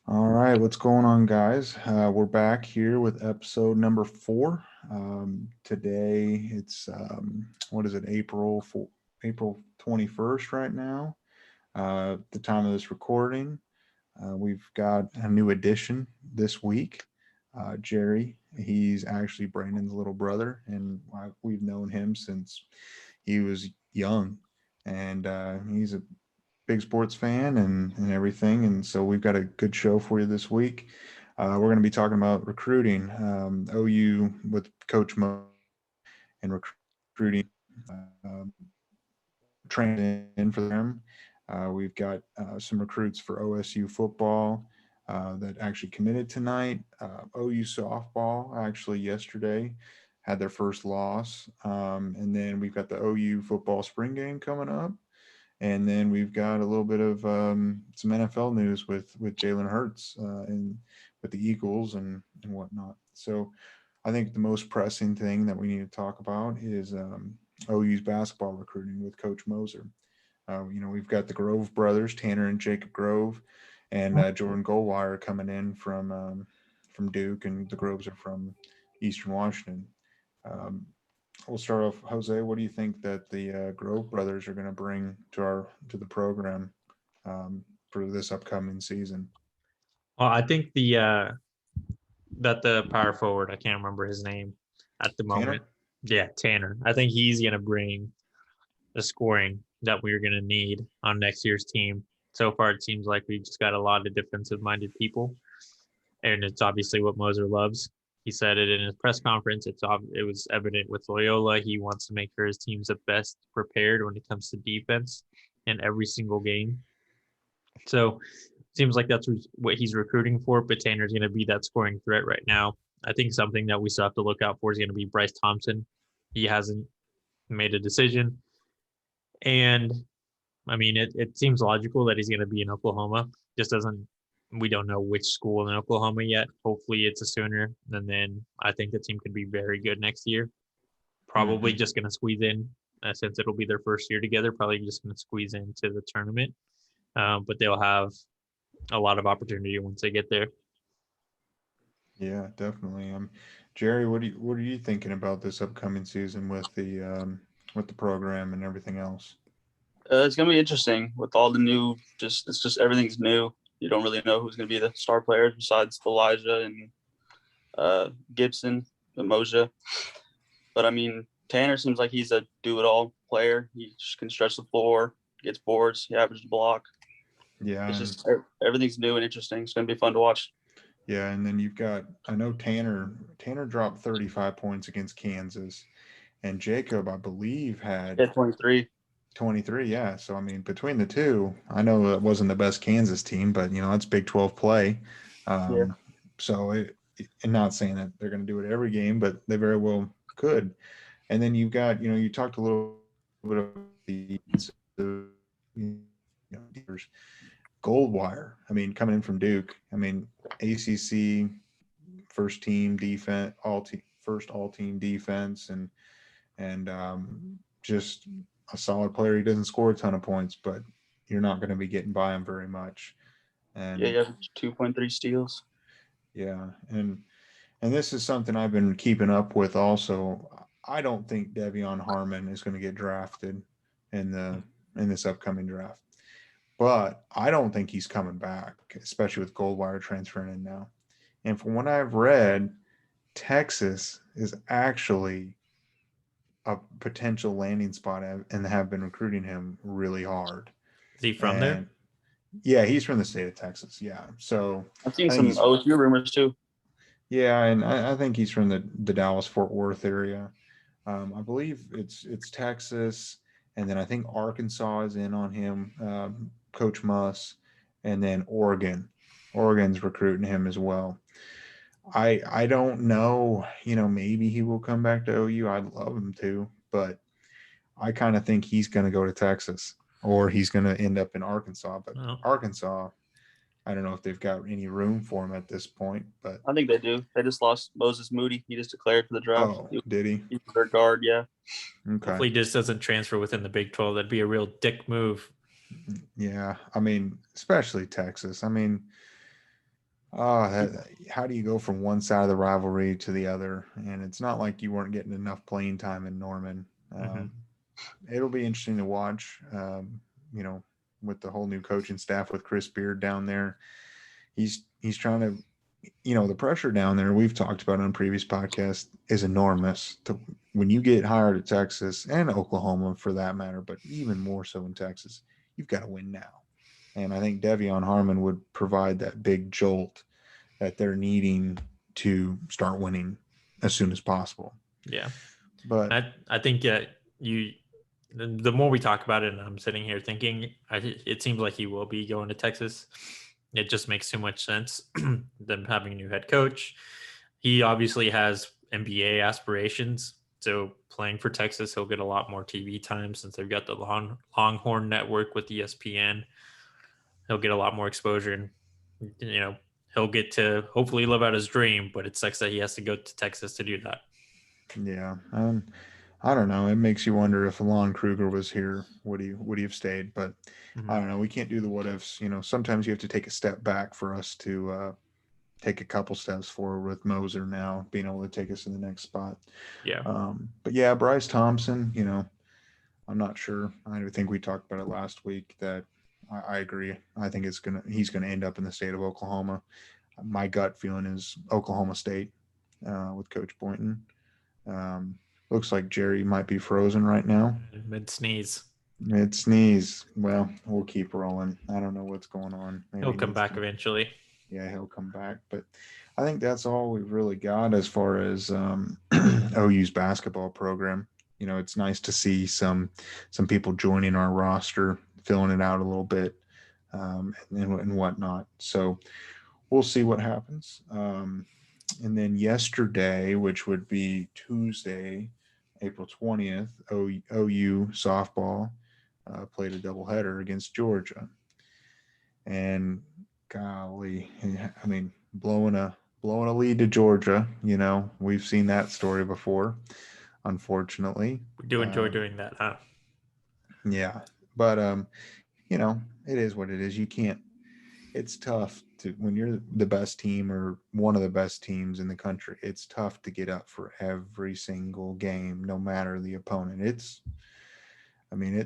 All right, what's going on, guys? We're back here with episode number 4. Today it's what is it? April 21st right now. The time of this recording, we've got a new addition this week. Jerry, he's actually Brandon's little brother, and we've known him since he was young, and he's a big sports fan and everything. And so we've got a good show for you this week. We're going to be talking about recruiting, OU with Coach Mo and recruiting, training in for them. We've got some recruits for OSU football that actually committed tonight. OU softball actually yesterday had their first loss. And then we've got the OU football spring game coming up. And then we've got a little bit of some NFL news with Jalen Hurts and with the Eagles and whatnot. So I think the most pressing thing that we need to talk about is OU's basketball recruiting with Coach Moser. We've got the Grove brothers, Tanner and Jacob Grove, and Jordan Goldwire coming in from Duke, and the Groves are from Eastern Washington. Um, we'll start off, Jose. What do you think that the Grove brothers are going to bring to the program for this upcoming season? Well, I think the power forward, I can't remember his name at the Tanner? moment. Yeah, Tanner. I think he's gonna bring the scoring that we're gonna need on next year's team. So far, it seems like we just got a lot of defensive-minded people, and it's obviously what Moser loves. He said it in his press conference. It was evident with Loyola. He wants to make sure his team's the best prepared when it comes to defense in every single game. So seems like that's what he's recruiting for, but Tanner's going to be that scoring threat right now. I think something that we still have to look out for is going to be Bryce Thompson. He hasn't made a decision. And I mean, it seems logical that he's going to be in Oklahoma. Just doesn't, we don't know which school in Oklahoma yet. Hopefully it's a Sooner. And then I think the team could be very good next year. Probably Mm-hmm. just going to squeeze in since it'll be their first year together, probably just going to squeeze into the tournament. But they'll have a lot of opportunity once they get there. Yeah, definitely. Jerry, what are you thinking about this upcoming season with the program and everything else? It's gonna be interesting with all the new. It's just everything's new. You don't really know who's gonna be the star players besides Elijah and Gibson and Moja. But I mean, Tanner seems like he's a do-it-all player. He just can stretch the floor, gets boards, he averages a block. Yeah, It's and just everything's new and interesting. It's gonna be fun to watch. yeah, and then you've got I know Tanner dropped 35 points against Kansas, and Jacob, I believe, had Yeah, 23. 23. Yeah, so I mean, between the two, I know it wasn't the best Kansas team, but that's Big 12 play. Yeah, Um, so and not saying that they're going to do it every game, but they very well could. And then you've got, you talked a little bit about Goldwire. I mean, coming in from Duke. I mean, ACC first team defense, first all team defense, and just a solid player. He doesn't score a ton of points, but you're not going to be getting by him very much. yeah, And yeah. 2.3 steals. yeah, and this is something I've been keeping up with. Also, I don't think Devion Harmon is going to get drafted in the in this upcoming draft, but I don't think he's coming back, especially with Goldwire transferring in now. And from what I've read, Texas is actually a potential landing spot and have been recruiting him really hard. Is he from there? And yeah, he's from the state of Texas. Yeah. So I've seen I think some he's, OSU rumors too. yeah, and I think he's from the Dallas Fort Worth area. I believe it's Texas, and then I think Arkansas is in on him, Coach Muss, and then Oregon. Oregon's recruiting him as well. I don't know. Maybe he will come back to OU. I'd love him to, but I kind of think he's going to go to Texas or he's going to end up in Arkansas. But Oh, Arkansas, I don't know if they've got any room for him at this point. But I think they do. They just lost Moses Moody. He just declared for the draft. oh, did he? He's their guard. Yeah. Okay. hopefully he just doesn't transfer within the Big 12. That'd be a real dick move. Yeah. I mean, especially Texas. I mean, How do you go from one side of the rivalry to the other? And it's not like you weren't getting enough playing time in Norman. Mm-hmm. It'll be interesting to watch. You know, with the whole new coaching staff with Chris Beard down there, he's trying to, you know, the pressure down there we've talked about on previous podcasts is enormous. When you get hired at Texas and Oklahoma for that matter, but even more so in Texas, you've got to win now. And I think Devion Harmon would provide that big jolt that they're needing to start winning as soon as possible. Yeah. But I think the more we talk about it, and I'm sitting here thinking, it seems like he will be going to Texas. It just makes too much sense. Them having a new head coach. He obviously has NBA aspirations. So playing for Texas, he'll get a lot more TV time since they've got the Longhorn Network with ESPN. He'll get a lot more exposure, and you know he'll get to hopefully live out his dream. But it sucks that he has to go to Texas to do that. yeah, I don't know. It makes you wonder if Alon Kruger was here, would he have stayed? But I don't know. We can't do the what ifs. You know, sometimes you have to take a step back for us to take a couple steps forward with Moser now being able to take us in the next spot. Yeah. But yeah, Bryce Thompson, you know, I'm not sure. I think we talked about it last week that I agree. I think he's gonna end up in the state of Oklahoma. My gut feeling is Oklahoma State with Coach Boynton. Looks like Jerry might be frozen right now. Mid sneeze. Mid sneeze. Well, we'll keep rolling. I don't know what's going on. Maybe he'll come back eventually. Yeah, he'll come back. But I think that's all we've really got as far as OU's basketball program. You know, it's nice to see some people joining our roster, filling it out a little bit, and whatnot. So we'll see what happens. And then yesterday, which would be Tuesday, April 20th, OU softball played a doubleheader against Georgia. And golly, I mean, blowing a lead to Georgia, you know, we've seen that story before, unfortunately. We do enjoy doing that, huh? Yeah. But you know, it is what it is. You can't, it's tough to, when you're the best team or one of the best teams in the country, it's tough to get up for every single game, no matter the opponent.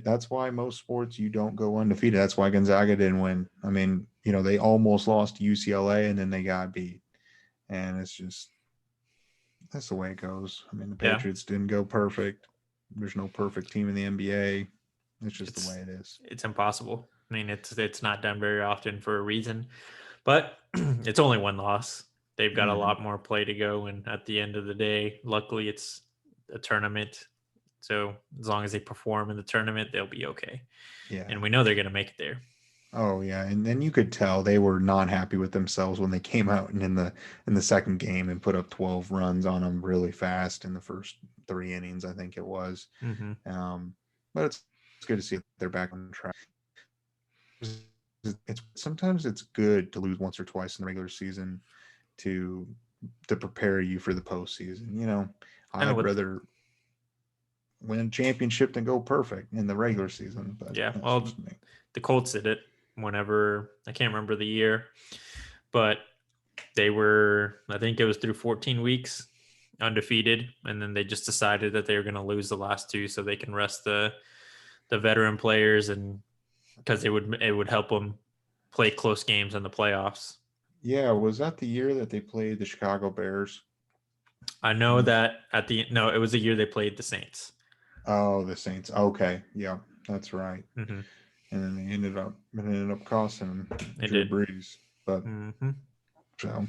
That's why most sports you don't go undefeated. That's why Gonzaga didn't win. I mean, you know, they almost lost to UCLA and then they got beat. And it's just, that's the way it goes. I mean, the Patriots didn't go perfect. There's no perfect team in the NBA. It's just the way it is. It's impossible. I mean, it's not done very often for a reason, but it's only one loss. They've got a lot more play to go, and at the end of the day, luckily it's a tournament. So as long as they perform in the tournament, they'll be okay. Yeah, and we know they're going to make it there. Oh yeah, and then you could tell they were not happy with themselves when they came out and in the second game and put up 12 runs on them really fast in the first 3 innings, I think it was. But it's good to see they're back on track. Sometimes it's good to lose once or twice in the regular season to prepare you for the postseason. You know, I'd rather win a championship than go perfect in the regular season. But yeah, well, the Colts did it whenever, I can't remember the year, but they were, I think it was through 14 weeks undefeated, and then they just decided that they were going to lose the last 2 so they can rest the veteran players, and because it would help them play close games in the playoffs. Yeah, was that the year that they played the Chicago Bears? I know that it was the year they played the Saints. Oh, the Saints. Okay, yeah, that's right. And then they ended up costing them Drew Brees. But so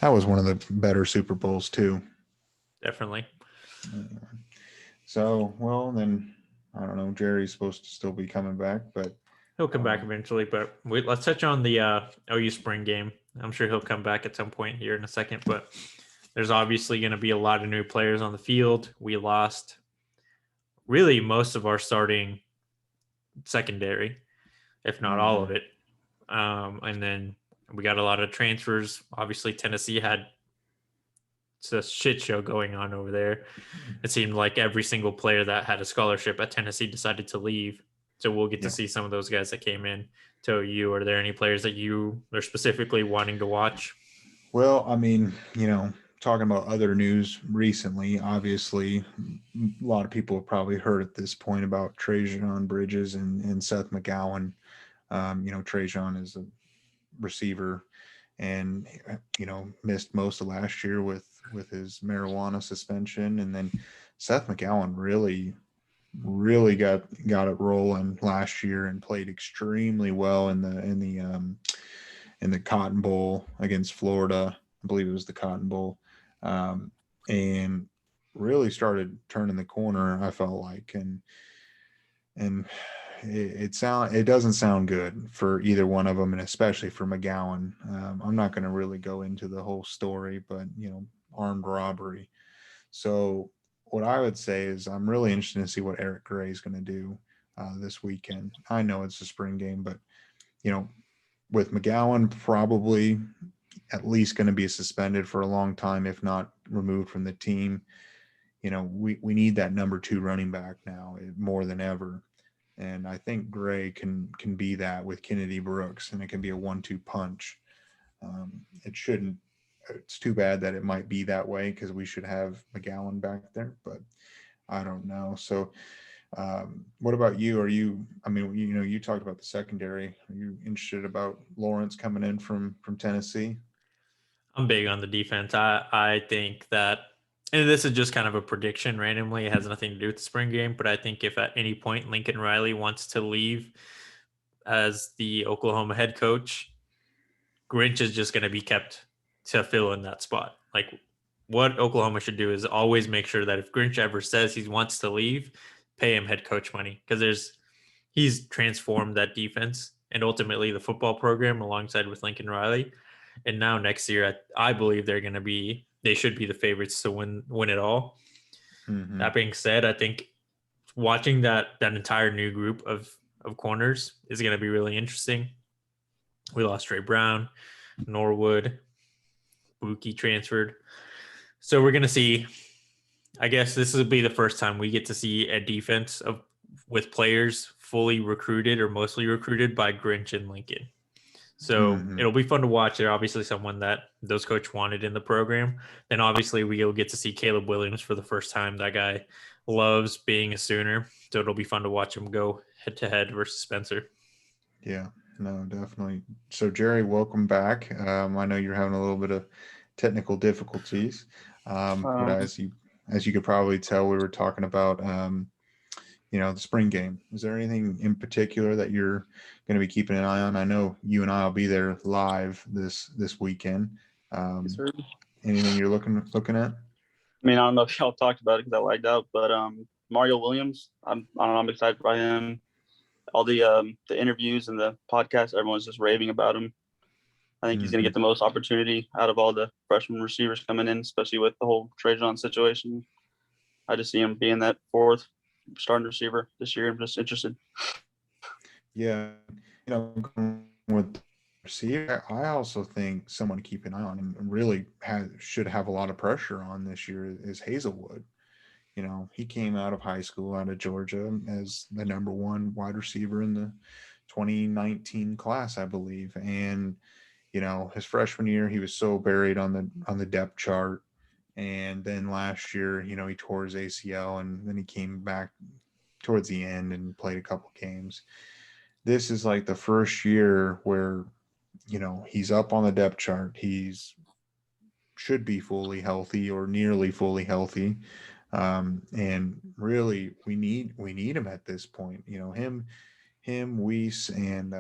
that was one of the better Super Bowls too. Definitely. So, well, then I don't know. Jerry's supposed to still be coming back, but he'll come back eventually. But let's touch on the OU Spring Game. I'm sure he'll come back at some point here in a second. But there's obviously going to be a lot of new players on the field. We lost really most of our starting secondary, if not all of it. And then we got a lot of transfers. Obviously, Tennessee had a shit show going on over there. It seemed like every single player that had a scholarship at Tennessee decided to leave. So we'll get to see some of those guys that came in to OU. Are there any players that you are specifically wanting to watch? Well, I mean, talking about other news recently, obviously, a lot of people have probably heard at this point about Trajan Bridges and Seth McGowan. Trajan is a receiver and missed most of last year with his marijuana suspension, and then Seth McGowan really got it rolling last year and played extremely well in the Cotton Bowl against Florida. I believe it was the Cotton Bowl, and really started turning the corner. I felt like, and it doesn't sound good for either one of them, and especially for McGowan. I'm not going to really go into the whole story, but armed robbery. So what I would say is I'm really interested to see what Eric Gray is going to do this weekend. I know it's a spring game, but you know, with McGowan probably at least going to be suspended for a long time, if not removed from the team. We need that number 2 running back now more than ever. And I think Gray can be that with Kennedy Brooks, and it can be a 1-2 punch. It shouldn't. It's too bad that it might be that way because we should have McGowan back there, but I don't know. So, what about you? You talked about the secondary. Are you interested about Lawrence coming in from Tennessee? I'm big on the defense. I think that, and this is just kind of a prediction randomly. It has nothing to do with the spring game, but I think if at any point Lincoln Riley wants to leave as the Oklahoma head coach, Grinch is just going to be kept to fill in that spot. Like what Oklahoma should do is always make sure that if Grinch ever says he wants to leave, pay him head coach money because he's transformed that defense and ultimately the football program alongside with Lincoln Riley. And now next year, I believe they should be the favorites to win it all. Mm-hmm. That being said, I think watching that entire new group of corners is going to be really interesting. We lost Trey Brown, Norwood, Buki transferred. So we're going to see, I guess this will be the first time we get to see a defense with players fully recruited or mostly recruited by Grinch and Lincoln. So it'll be fun to watch. They're obviously someone that those coach wanted in the program. Then obviously we'll get to see Caleb Williams for the first time. That guy loves being a Sooner. So it'll be fun to watch him go head to head versus Spencer. Yeah, no, definitely. So Jerry, welcome back. I know you're having a little bit of technical difficulties, but as you could probably tell, we were talking about the spring game. Is there anything in particular that you're going to be keeping an eye on? I know you and I will be there live this weekend. Anything you're looking at? I mean, I don't know if y'all talked about it because I lagged out, but Mario Williams, I don't know, I'm excited by him. All the interviews and the podcast, everyone's just raving about him. I think he's going to get the most opportunity out of all the freshman receivers coming in, especially with the whole Trajan situation. I just see him being that 4th starting receiver this year. I'm just interested. Yeah, with receiver, I also think someone to keep an eye on and really should have a lot of pressure on this year is Hazelwood. He came out of high school out of Georgia as the number 1 wide receiver in the 2019 class, I believe. And, his freshman year, he was so buried on the depth chart. And then last year, he tore his ACL and then he came back towards the end and played a couple games. This is like the first year where, he's up on the depth chart. He's should be fully healthy or nearly fully healthy. And really we need him at this point. Him, Weiss, and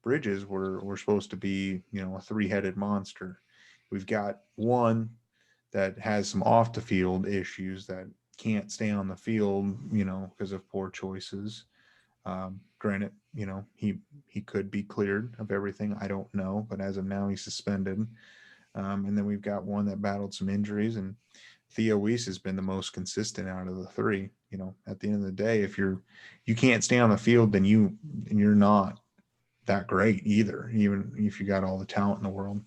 Bridges were supposed to be, a 3-headed monster. We've got one that has some off the field issues that can't stay on the field, because of poor choices. Granted, he could be cleared of everything. I don't know, but as of now, he's suspended. And then we've got one that battled some injuries, and Theo Weiss has been the most consistent out of the 3. At the end of the day, if you can't stay on the field, then you're not that great either, even if you got all the talent in the world.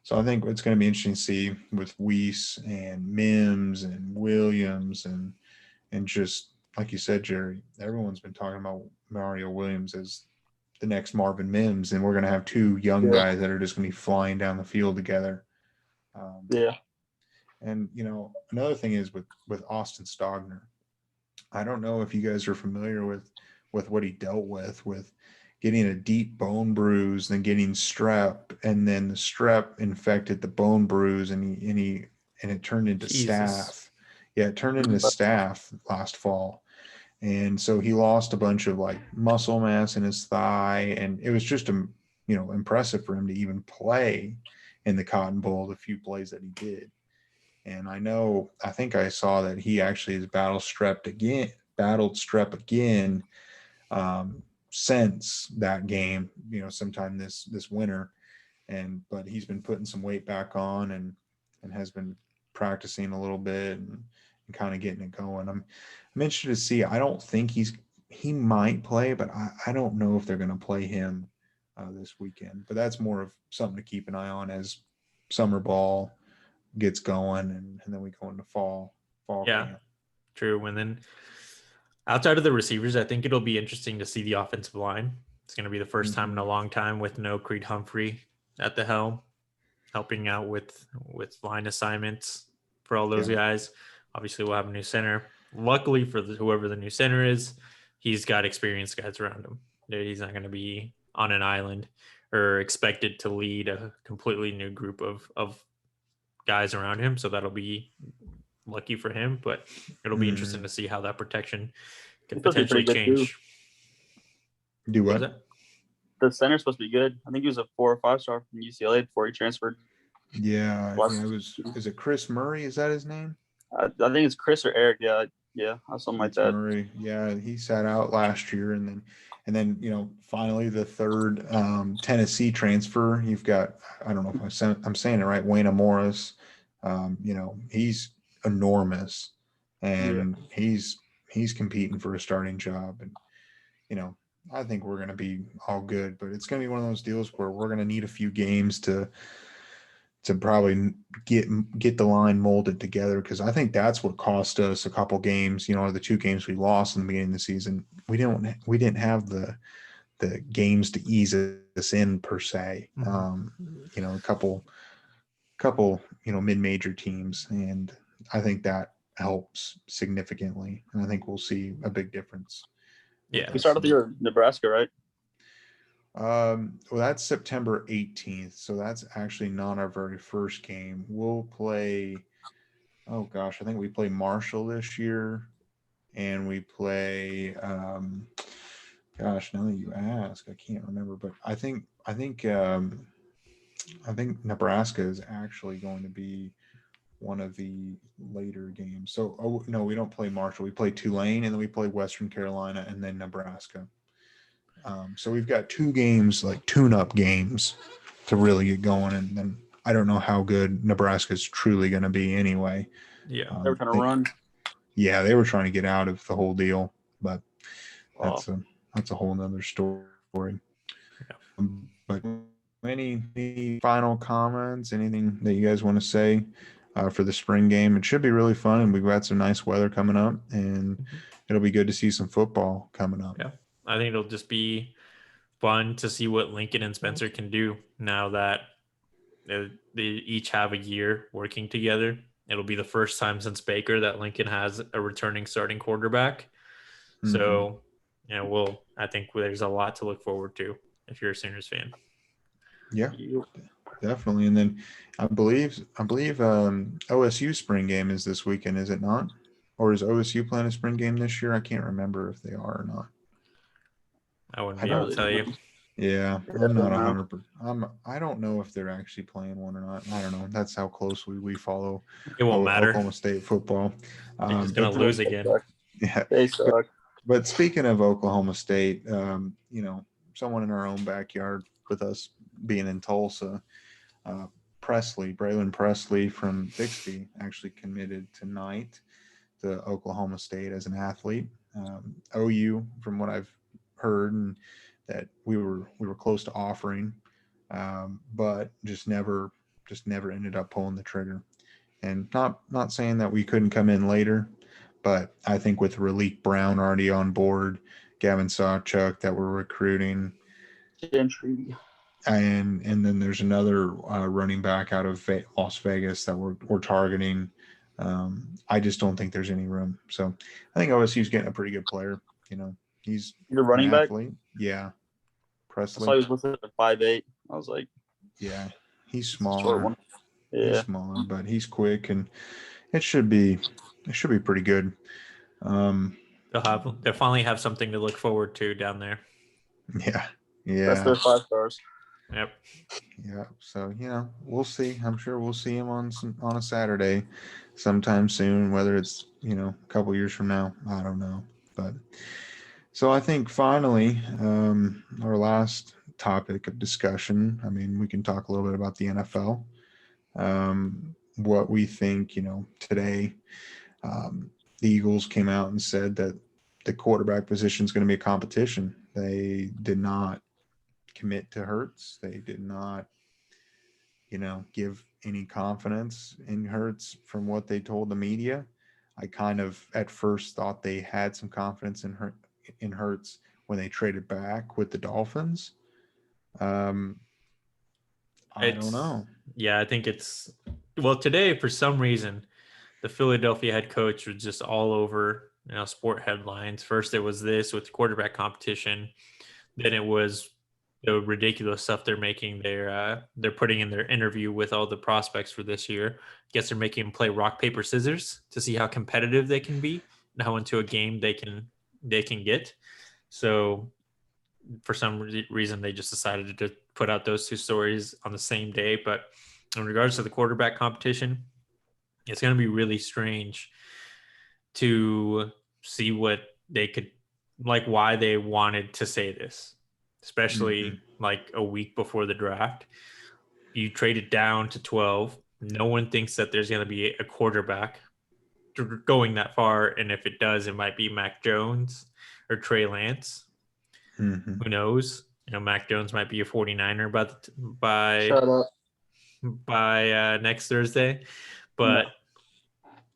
So I think it's going to be interesting to see with Weiss and Mims and Williams and just like you said, Jerry, everyone's been talking about Mario Williams as the next Marvin Mims, and we're going to have 2 young guys that are just going to be flying down the field together. Yeah. And another thing is with Austin Stogner. I don't know if you guys are familiar with what he dealt with getting a deep bone bruise, then getting strep, and then the strep infected the bone bruise, and it turned into Jesus. staph. Yeah, it turned into staph last fall, and so he lost a bunch of like muscle mass in his thigh, and it was just impressive for him to even play in the Cotton Bowl, the few plays that he did. And I think I saw that he actually has battled strep again since that game, sometime this winter. But he's been putting some weight back on and has been practicing a little bit and kind of getting it going. I'm interested to see. I don't think he might play, but I don't know if they're going to play him this weekend. But that's more of something to keep an eye on as summer ball gets going, and then we go into fall camp. True. And then outside of the receivers, I think it'll be interesting to see the offensive line. It's going to be the first time in a long time with no Creed Humphrey at the helm, helping out with line assignments for all those guys. Obviously, we'll have a new center. Luckily for whoever the new center is, he's got experienced guys around him. He's not going to be on an island or expected to lead a completely new group of guys around him. So that'll be lucky for him, but it'll be interesting to see how that protection can potentially change. Do what? The center's supposed to be good. I think he was a 4 or 5 star from UCLA before he transferred. Yeah, it was. Is it Chris Murray? Is that his name? I think it's Chris or Eric. Yeah, something like that. Murray. Yeah, he sat out last year, and then finally the third Tennessee transfer. You've got, I don't know if I'm saying it right, Wayne Morris. He's enormous, and he's competing for a starting job, and I think we're going to be all good, but it's going to be one of those deals where we're going to need a few games to probably get the line molded together, because I think that's what cost us a couple games. The 2 games we lost in the beginning of the season, we didn't have the games to ease us in per se. A couple mid-major teams, and I think that helps significantly, and I think we'll see a big difference. Yeah, we started the year in Nebraska, right? Well, that's September 18th, so that's actually not our very first game. We'll play, I think we play Marshall this year, and we play, now that you ask, I can't remember, but I think Nebraska is actually going to be one of the later games. So, no, we don't play Marshall. We play Tulane, and then we play Western Carolina, and then Nebraska. So we've got 2 games, like tune-up games, to really get going, and then I don't know how good Nebraska is truly going to be anyway. Yeah, they were trying to run. Yeah, they were trying to get out of the whole deal, but that's a whole nother story. Yeah. But any final comments? Anything that you guys want to say for the spring game? It should be really fun, and we've got some nice weather coming up, and it'll be good to see some football coming up. Yeah. I think it'll just be fun to see what Lincoln and Spencer can do now that they each have a year working together. It'll be the first time since Baker that Lincoln has a returning starting quarterback. So, I think there's a lot to look forward to if you're a Sooners fan. Yeah, definitely. And then I believe OSU spring game is this weekend, is it not? Or is OSU playing a spring game this year? I can't remember if they are or not. I wouldn't be able to tell you. Yeah, I'm not 100%. I don't know if they're actually playing one or not. I don't know. That's how closely we follow. It won't matter. Oklahoma State football. They're just going to lose again. Yeah, they suck. But speaking of Oklahoma State, someone in our own backyard with us being in Tulsa, Braylon Presley from Bixby actually committed tonight to Oklahoma State as an athlete. OU, from what I've heard, and that we were close to offering, but just never ended up pulling the trigger. And not saying that we couldn't come in later, but I think with Raleek Brown already on board, Gavin Sawchuk that we're recruiting, Gentry. and then there's another running back out of Las Vegas that we're targeting. I just don't think there's any room. So I think OSU's getting a pretty good player. He's You're an running back. athlete. Yeah, I saw Presley. he was listed at 5'8". I was like, Yeah, he's short smaller. one. He's Yeah. smaller, but he's quick, and it should be pretty good. They'll finally have something to look forward to down there. Yeah, That's their 5 stars. Yep. Yeah. So we'll see. I'm sure we'll see him on a Saturday, sometime soon. Whether it's a couple years from now, I don't know. But so I think finally, our last topic of discussion. I mean, we can talk a little bit about the NFL. What we think. Today, the Eagles came out and said that the quarterback position is going to be a competition. They did not commit to Hurts. They did not, give any confidence in Hurts from what they told the media. I kind of at first thought they had some confidence in Hurts when they traded back with the Dolphins. I don't know. Yeah, I think today for some reason the Philadelphia head coach was just all over sport headlines. First it was this with quarterback competition, then it was the ridiculous stuff they're making. They're putting in their interview with all the prospects for this year. I guess they're making them play rock paper scissors to see how competitive they can be and how into a game they can get. So for some reason they just decided to put out those two stories on the same day. But in regards to the quarterback competition, it's going to be really strange to see what they could why they wanted to say this, especially like a week before the draft. You traded down to 12. No one thinks that there's going to be a quarterback going that far. And if it does, it might be Mac Jones or Trey Lance. Mm-hmm. Who knows? Mac Jones might be a 49er by next Thursday. But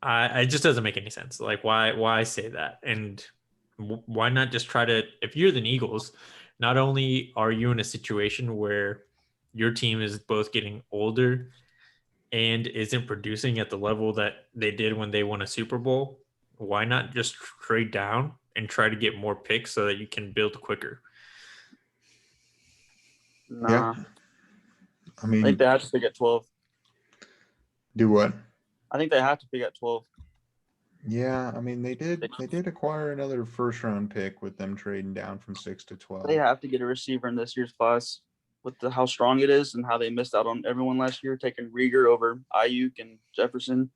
it just doesn't make any sense. Like, why say that? And why not just try to, if you're the Eagles, not only are you in a situation where your team is both getting older and isn't producing at the level that they did when they won a Super Bowl, why not just trade down and try to get more picks so that you can build quicker? Nah. Yeah. I mean, I think they have to pick at 12. Do what? I think they have to pick at 12. Yeah, I mean they did acquire another first round pick with them trading down from 6 to 12. They have to get a receiver in this year's class with how strong it is and how they missed out on everyone last year, taking Rieger over Ayuk and Jefferson.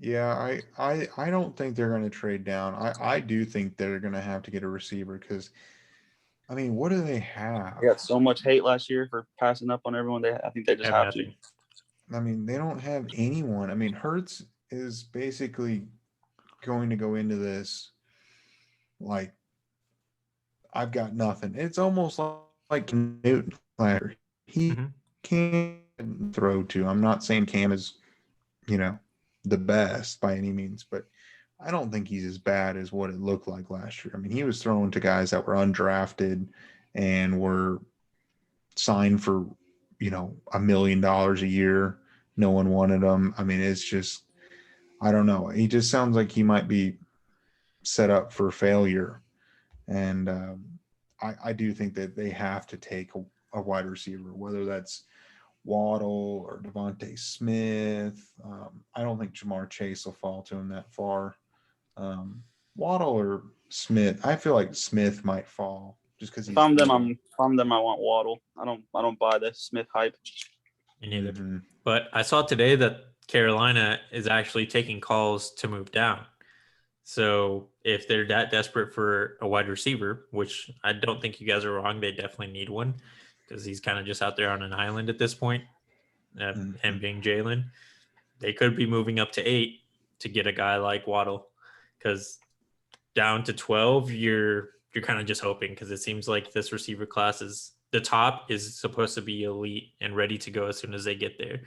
Yeah, I don't think they're going to trade down. I do think they're going to have to get a receiver because, I mean, what do they have? They got so much hate last year for passing up on everyone. I think they just have to. I mean, they don't have anyone. I mean, Hurts is basically going to go into this like, I've got nothing. It's almost like Newton. He can't throw to. I'm not saying Cam is, the best by any means, but I don't think he's as bad as what it looked like last year. I mean, he was throwing to guys that were undrafted and were signed for, $1 million a year. No one wanted him. I mean, it's just, I don't know. He just sounds like he might be set up for failure. And I do think that they have to take a wide receiver, whether that's Waddle or Devontae Smith. I don't think Jamar Chase will fall to him that far. Waddle or Smith. I feel like Smith might fall just because if I'm them, I want Waddle. I don't buy the Smith hype. Me neither. Mm-hmm. But I saw today that Carolina is actually taking calls to move down. So if they're that desperate for a wide receiver, which I don't think you guys are wrong, they definitely need one because he's kind of just out there on an island at this point, him being Jalen. They could be moving up to 8 to get a guy like Waddle because down to 12, you're kind of just hoping because it seems like this receiver class is the top is supposed to be elite and ready to go as soon as they get there.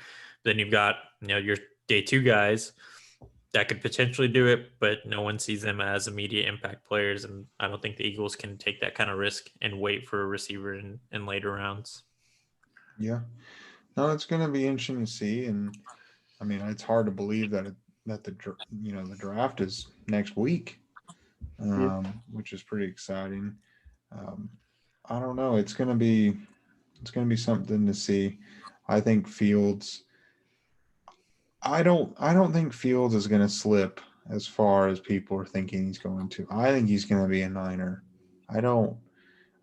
Then you've got, your day 2 guys that could potentially do it, but no one sees them as immediate impact players. And I don't think the Eagles can take that kind of risk and wait for a receiver in later rounds. Yeah. No, it's going to be interesting to see, and I mean, it's hard to believe that the draft is next week, Yeah. which is pretty exciting. Um, I don't know. It's gonna be something to see. I think Fields. I don't think Fields is gonna slip as far as people are thinking he's going to. I think he's gonna be a Niner. I don't.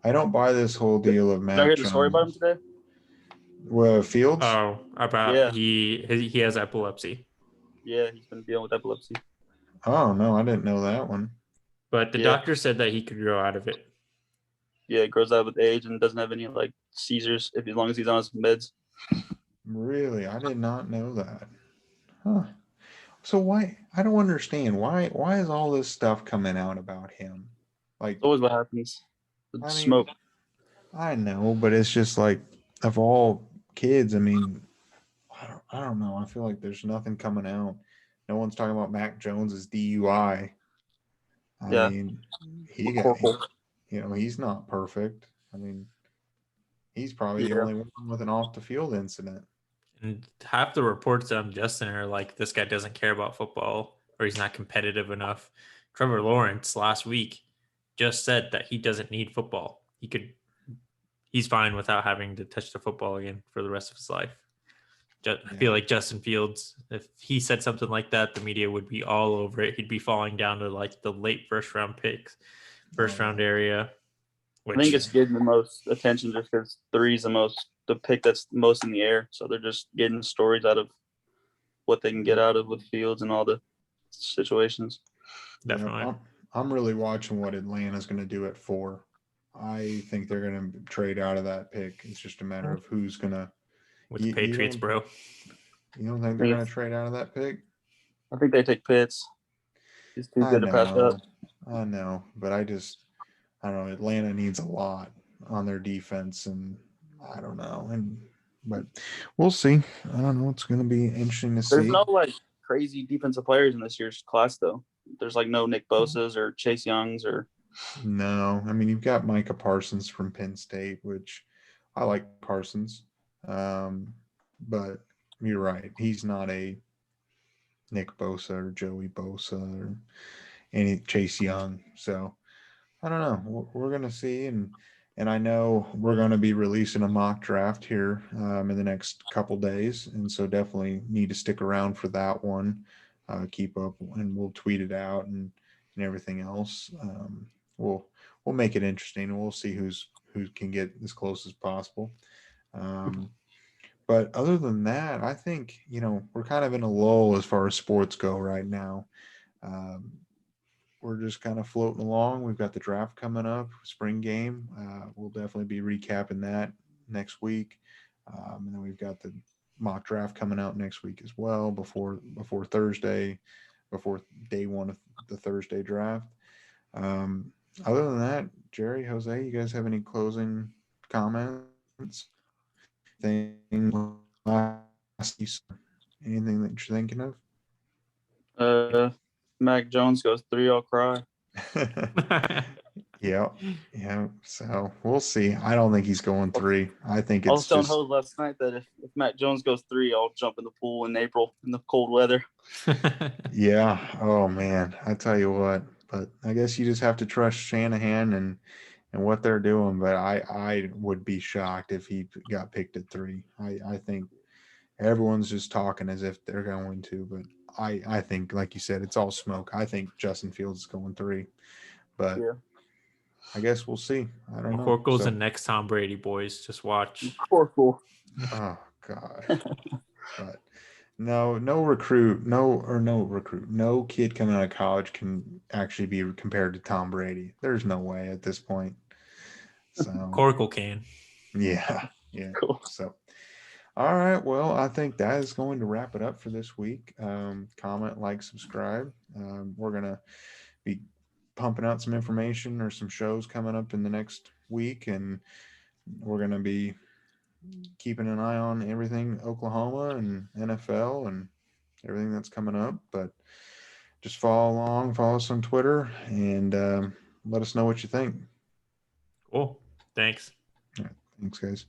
I don't buy this whole deal of Did I Mac hear the story about him Jones. today? Well, Fields. Oh, about Yeah. he has epilepsy, Yeah, he's been dealing with epilepsy. Oh no, I didn't know that one. but the Yeah. doctor said that he could grow out of it. Yeah, it grows out with age and doesn't have any like seizures if as long as he's on his meds. Really, I did not know that. Huh. So why? I don't understand why is all this stuff coming out about him? Like, It's always what happens. I mean, Smoke. I know, but it's just like of all kids, I mean, I don't know. I feel like there's nothing coming out. No one's talking about Mac Jones's DUI. I Yeah. mean, he got, McCorkle. he's not perfect. I mean, he's probably the Yeah. only one with an off the field incident. And half the reports that I'm Justin are like, this guy doesn't care about football or he's not competitive enough. Trevor Lawrence last week just said that he doesn't need football. He's fine without having to touch the football again for the rest of his life. I feel like Justin Fields, if he said something like that, the media would be all over it. He'd be falling down to like the late first round area. I think Which it's getting the most attention just because 3 is the pick that's most in the air. So they're just getting stories out of what they can get out of with Fields and all the situations. definitely. Yeah, I'm really watching what Atlanta's going to do at 4. I think they're going to trade out of that pick. It's just a matter of who's going to. With the Patriots, bro. You don't think they're going to trade out of that pick? I think they take Pitts. He's too good to pass up. I know, but I don't know. Atlanta needs a lot on their defense, and I don't know. But we'll see. I don't know. It's going to be interesting to see. There's no like crazy defensive players in this year's class, though. There's like no Nick Bosa's or Chase Young's or. No, I mean you've got Micah Parsons from Penn State, which I like Parsons, but you're right. He's not a Nick Bosa or Joey Bosa or any Chase Young. So I don't know. We're gonna see, and I know we're gonna be releasing a mock draft here in the next couple days, and so definitely need to stick around for that one. Keep up, and we'll tweet it out and everything else. We'll make it interesting, and we'll see who can get as close as possible. But other than that, I think we're kind of in a lull as far as sports go right now. Um, we're just kind of floating along. We've got the draft coming up, spring game. We'll definitely be recapping that next week, and then we've got the mock draft coming out next week as well before Thursday, before day one of the Thursday draft. Other than that, Jerry, Jose, you guys have any closing comments? Anything that you're thinking of? Mac Jones goes 3, I'll cry. Yeah. So we'll see. I don't think he's going 3. I think I was it's telling just. Hose last night that if Mac Jones goes 3, I'll jump in the pool in April in the cold weather. Yeah. Oh man, I tell you what. But I guess you just have to trust Shanahan and what they're doing. But I would be shocked if he got picked at 3. I think everyone's just talking as if they're going to, but I think, like you said, it's all smoke. I think Justin Fields is going 3, but Yeah. I guess we'll see. I don't know. McCorkle's the next Tom Brady, boys. Just watch. McCorkle. Oh God. But no recruit, no kid coming out of college can actually be compared to Tom Brady. There's no way at this point. So Corkle can. Yeah. Cool. So all right. Well, I think that is going to wrap it up for this week. Comment, like, subscribe. We're going to be pumping out some information or some shows coming up in the next week, and we're going to be keeping an eye on everything Oklahoma and NFL and everything that's coming up. But just follow us on Twitter, and let us know what you think. Cool. Thanks. All right. Thanks, guys.